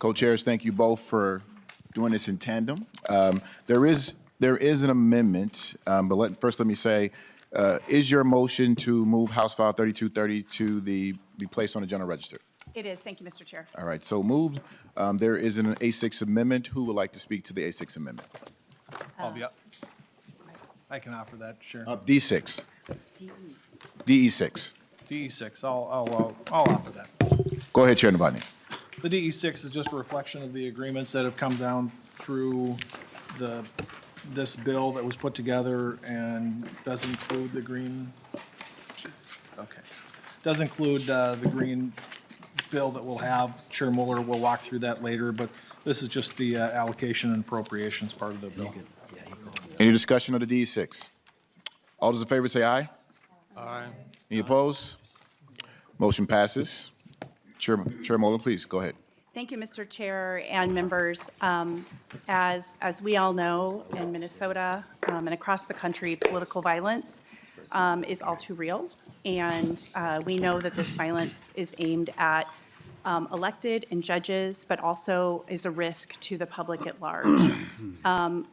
Co-chairs, thank you both for doing this in tandem. There is an amendment, but first let me say, is your motion to move House File 3230 to be placed on the general register? It is. Thank you, Mr. Chair. All right, so moved. There is an A6 amendment. Who would like to speak to the A6 amendment? I'll be up. I can offer that, Chair. D6. DE6. DE6, I'll offer that. Go ahead, Chair Novotny. The DE6 is just a reflection of the agreements that have come down through this bill that was put together and does include the green, okay. Does include the green bill that we'll have. Chair Moller will walk through that later, but this is just the allocation and appropriations part of the bill. Any discussion of the DE6? All those in favor say aye. Aye. Any opposed? Motion passes. Chair Moller, please, go ahead. Thank you, Mr. Chair and members. As we all know, in Minnesota and across the country, political violence is all too real. And we know that this violence is aimed at elected and judges, but also is a risk to the public at large.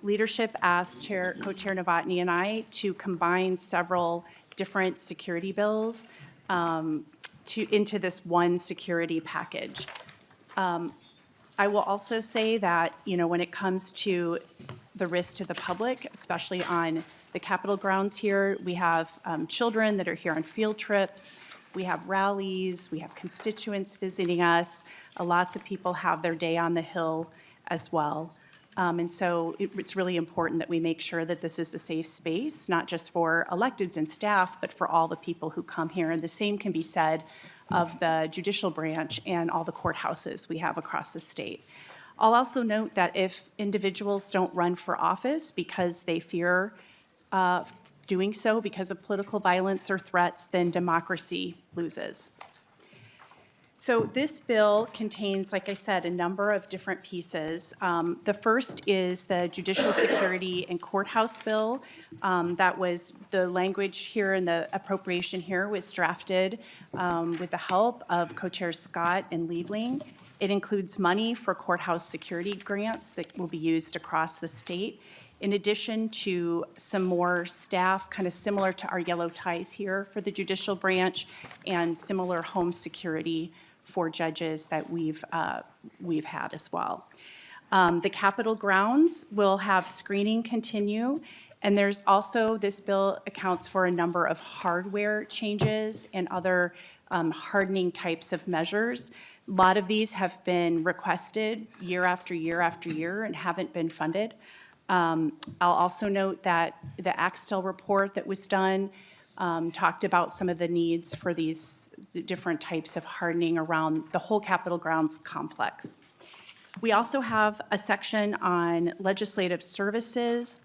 Leadership asked Co-Chair Novotny and I to combine several different security bills into this one security package. I will also say that, when it comes to the risk to the public, especially on the Capitol grounds here, we have children that are here on field trips. We have rallies. We have constituents visiting us. Lots of people have their day on the Hill as well. And so it's really important that we make sure that this is a safe space, not just for electeds and staff, but for all the people who come here. And the same can be said of the judicial branch and all the courthouses we have across the state. I'll also note that if individuals don't run for office because they fear doing so because of political violence or threats, then democracy loses. So this bill contains, like I said, a number of different pieces. The first is the Judicial Security and Courthouse Bill. That was the language here and the appropriation here was drafted with the help of Co-Chairs Scott and Liebling. It includes money for courthouse security grants that will be used across the state, in addition to some more staff, kind of similar to our yellow ties here for the judicial branch, and similar home security for judges that we've had as well. The Capitol grounds will have screening continue, and there's also, this bill accounts for a number of hardware changes and other hardening types of measures. A lot of these have been requested year after year after year and haven't been funded. I'll also note that the Axtell report that was done talked about some of the needs for these different types of hardening around the whole Capitol grounds complex. We also have a section on legislative services.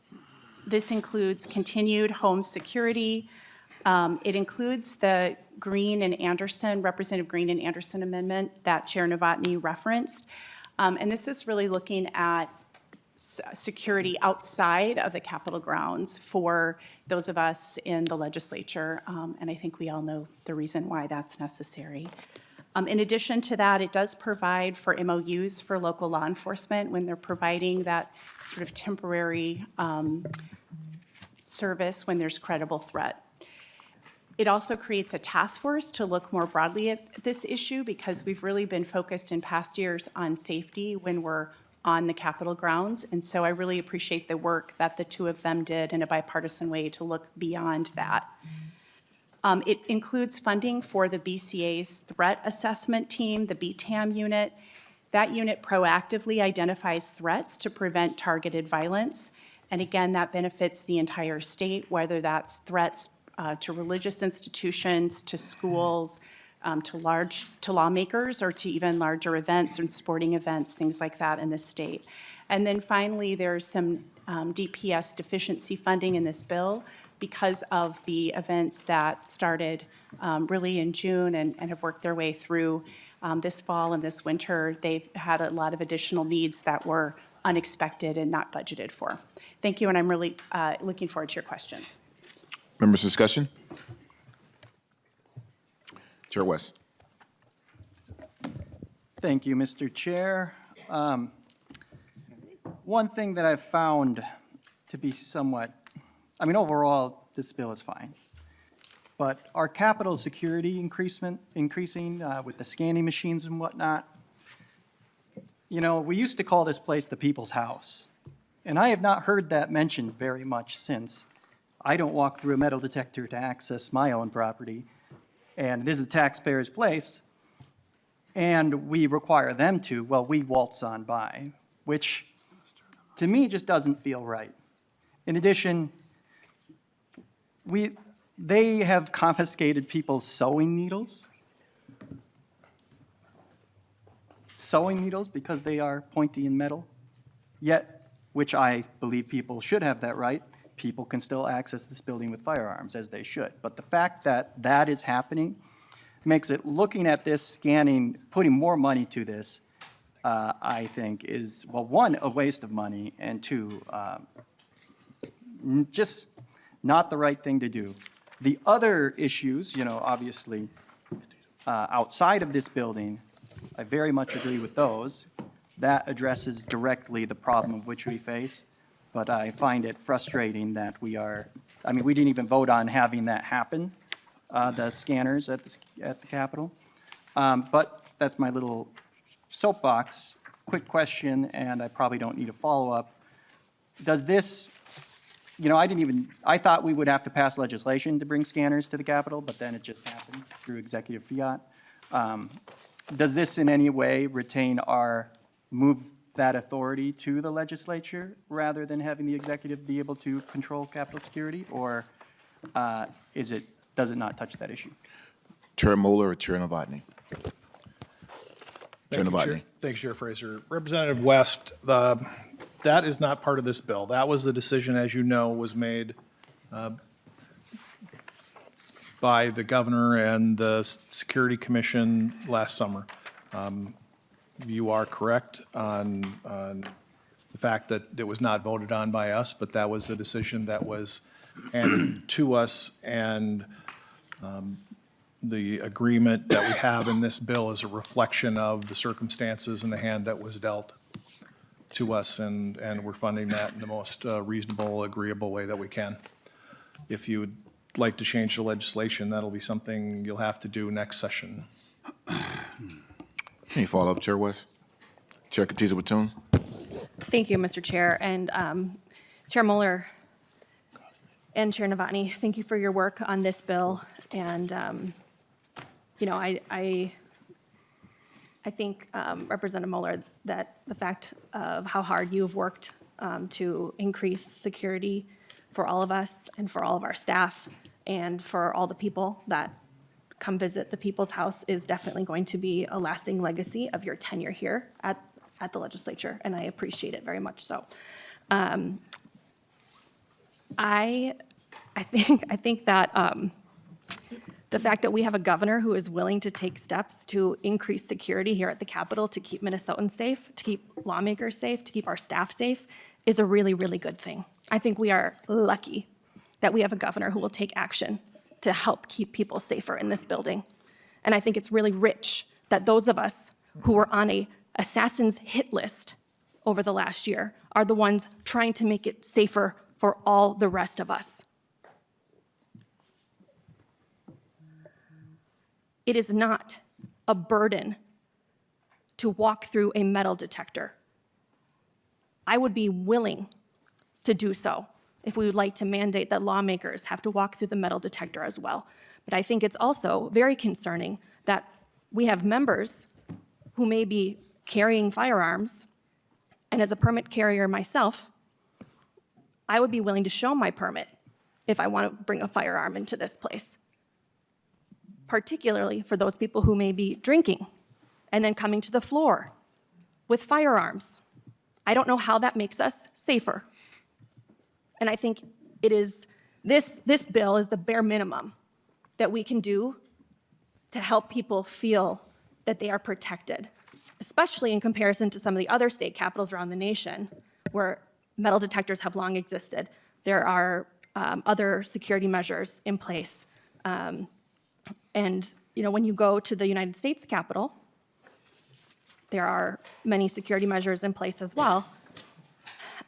This includes continued home security. It includes the Green and Anderson, Representative Green and Anderson amendment that Chair Novotny referenced. And this is really looking at security outside of the Capitol grounds for those of us in the legislature, and I think we all know the reason why that's necessary. In addition to that, it does provide for MOUs for local law enforcement when they're providing that sort of temporary service when there's credible threat. It also creates a task force to look more broadly at this issue because we've really been focused in past years on safety when we're on the Capitol grounds. And so I really appreciate the work that the two of them did in a bipartisan way to look beyond that. It includes funding for the BCA's threat assessment team, the BTAM unit. That unit proactively identifies threats to prevent targeted violence. And again, that benefits the entire state, whether that's threats to religious institutions, to schools, to lawmakers, or to even larger events and sporting events, things like that in the state. And then finally, there's some DPS deficiency funding in this bill because of the events that started really in June and have worked their way through this fall and this winter. They've had a lot of additional needs that were unexpected and not budgeted for. Thank you, and I'm really looking forward to your questions. Members' discussion? Chair West. Thank you, Mr. Chair. One thing that I've found to be somewhat, I mean, overall, this bill is fine. But our capital security increasing with the scanning machines and whatnot, you know, we used to call this place the people's house. And I have not heard that mentioned very much since. I don't walk through a metal detector to access my own property. And this is the taxpayer's place. And we require them to, well, we waltz on by, which to me just doesn't feel right. In addition, they have confiscated people's sewing needles. Sewing needles because they are pointy and metal. Yet, which I believe people should have that right, people can still access this building with firearms, as they should. But the fact that that is happening makes it, looking at this, scanning, putting more money to this, I think is, well, one, a waste of money, and two, just not the right thing to do. The other issues, you know, obviously, outside of this building, I very much agree with those. That addresses directly the problem of which we face, but I find it frustrating that we didn't even vote on having that happen, the scanners at the Capitol. But that's my little soapbox. Quick question, and I probably don't need a follow-up. Does this, you know, I thought we would have to pass legislation to bring scanners to the Capitol, but then it just happened through executive fiat. Does this in any way move that authority to the legislature rather than having the executive be able to control Capitol security, or does it not touch that issue? Chair Moller or Chair Novotny? Chair Novotny. Thanks, Chair Fraser. Representative West, that is not part of this bill. That was the decision, as you know, was made by the governor and the Security Commission last summer. You are correct on the fact that it was not voted on by us, but that was a decision that was handed to us, and the agreement that we have in this bill is a reflection of the circumstances and the hand that was dealt to us, and we're funding that in the most reasonable, agreeable way that we can. If you would like to change the legislation, that'll be something you'll have to do next session. Any follow-up, Chair West? Chair Katiza-Wattoon? Thank you, Mr. Chair. And Chair Moller and Chair Novotny, thank you for your work on this bill. And, you know, I think, Representative Moller, that the fact of how hard you've worked to increase security for all of us and for all of our staff and for all the people that come visit the People's House is definitely going to be a lasting legacy of your tenure here at the legislature, and I appreciate it very much so. I think that the fact that we have a governor who is willing to take steps to increase security here at the Capitol to keep Minnesotans safe, to keep lawmakers safe, to keep our staff safe, is a really, really good thing. I think we are lucky that we have a governor who will take action to help keep people safer in this building. And I think it's really rich that those of us who were on a assassin's hit list over the last year are the ones trying to make it safer for all the rest of us. It is not a burden to walk through a metal detector. I would be willing to do so if we would like to mandate that lawmakers have to walk through the metal detector as well. But I think it's also very concerning that we have members who may be carrying firearms, and as a permit carrier myself, I would be willing to show my permit if I want to bring a firearm into this place, particularly for those people who may be drinking and then coming to the floor with firearms. I don't know how that makes us safer. And I think it is, this bill is the bare minimum that we can do to help people feel that they are protected, especially in comparison to some of the other state capitals around the nation where metal detectors have long existed. There are other security measures in place. And you know, when you go to the United States Capitol, there are many security measures in place as well.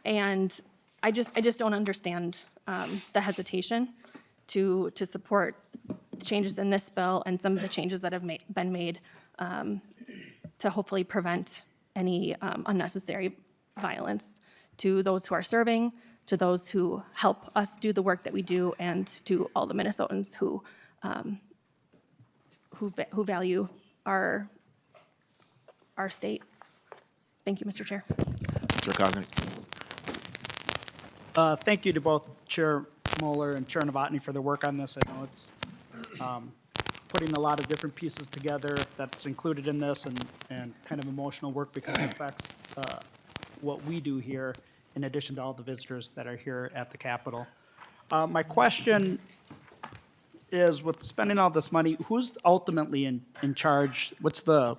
And I just don't understand the hesitation to support the changes in this bill and some of the changes that have been made to hopefully prevent any unnecessary violence to those who are serving, to those who help us do the work that we do, and to all the Minnesotans who value our state. Thank you, Mr. Chair. Chair Koznick. Thank you to both Chair Moller and Chair Novotny for their work on this. I know it's putting a lot of different pieces together that's included in this, and kind of emotional work because it affects what we do here, in addition to all the visitors that are here at the Capitol. My question is, with spending all this money, who's ultimately in charge? What's the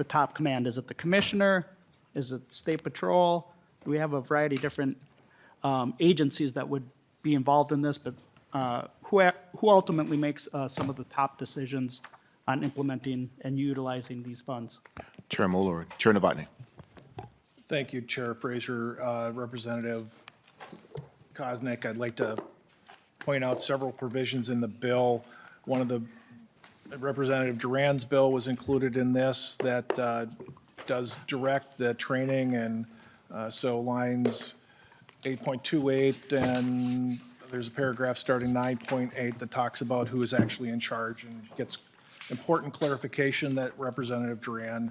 top command? Is it the commissioner? Is it State Patrol? We have a variety of different agencies that would be involved in this, but who ultimately makes some of the top decisions on implementing and utilizing these funds? Chair Moller, Chair Novotny. Thank you, Chair Fraser. Representative Koznick, I'd like to point out several provisions in the bill. One of the Representative Duran's bill was included in this that does direct the training, and so lines 8.28, and there's a paragraph starting 9.8 that talks about who is actually in charge, and gets important clarification that Representative Duran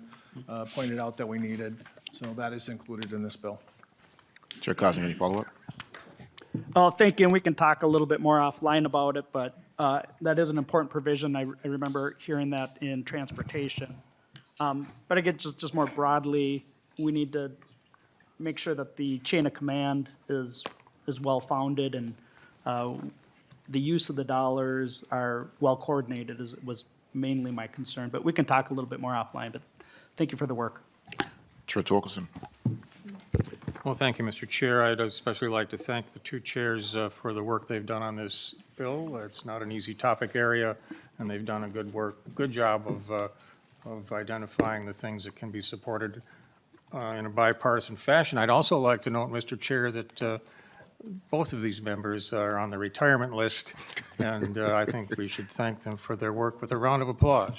pointed out that we needed. So that is included in this bill. Chair Koznick, any follow-up? Thank you, and we can talk a little bit more offline about it, but that is an important provision. I remember hearing that in transportation. But again, just more broadly, we need to make sure that the chain of command is well-founded, and the use of the dollars are well-coordinated was mainly my concern. But we can talk a little bit more offline, but thank you for the work. Chair Torkelson. Well, thank you, Mr. Chair. I'd especially like to thank the two chairs for the work they've done on this bill. It's not an easy topic area, and they've done a good job of identifying the things that can be supported in a bipartisan fashion. I'd also like to note, Mr. Chair, that both of these members are on the retirement list, and I think we should thank them for their work with a round of applause.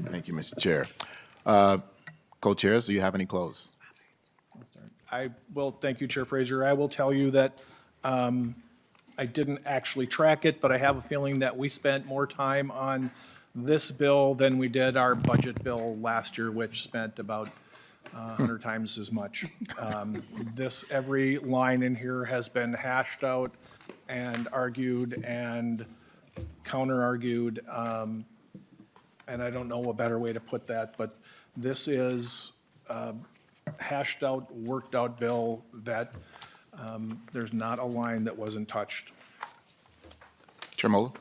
Thank you, Mr. Chair. Co-chairs, do you have any close? I will, thank you, Chair Fraser. I will tell you that I didn't actually track it, but I have a feeling that we spent more time on this bill than we did our budget bill last year, which spent about 100 times as much. Every line in here has been hashed out and argued and counter-argued, and I don't know a better way to put that, but this is hashed out, worked out bill that there's not a line that wasn't touched. Chair Moller.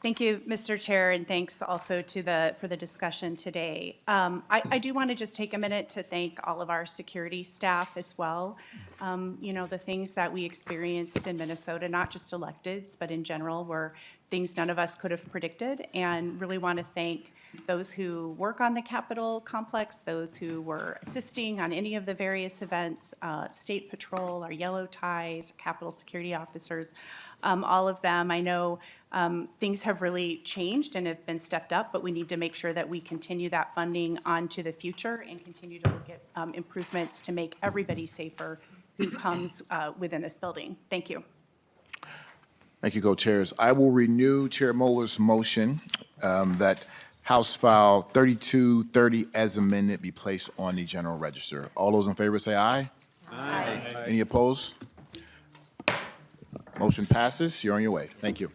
Thank you, Mr. Chair, and thanks also for the discussion today. I do want to just take a minute to thank all of our security staff as well. You know, the things that we experienced in Minnesota, not just electeds, but in general, were things none of us could have predicted, and really want to thank those who work on the Capitol complex, those who were assisting on any of the various events, State Patrol, our yellow ties, Capitol security officers, all of them. I know things have really changed and have been stepped up, but we need to make sure that we continue that funding on to the future and continue to look at improvements to make everybody safer who comes within this building. Thank you. Thank you, co-chairs. I will renew Chair Moller's motion that House File 3230 as amended be placed on the general register. All those in favor say aye. Aye. Any opposed? Motion passes. You're on your way. Thank you.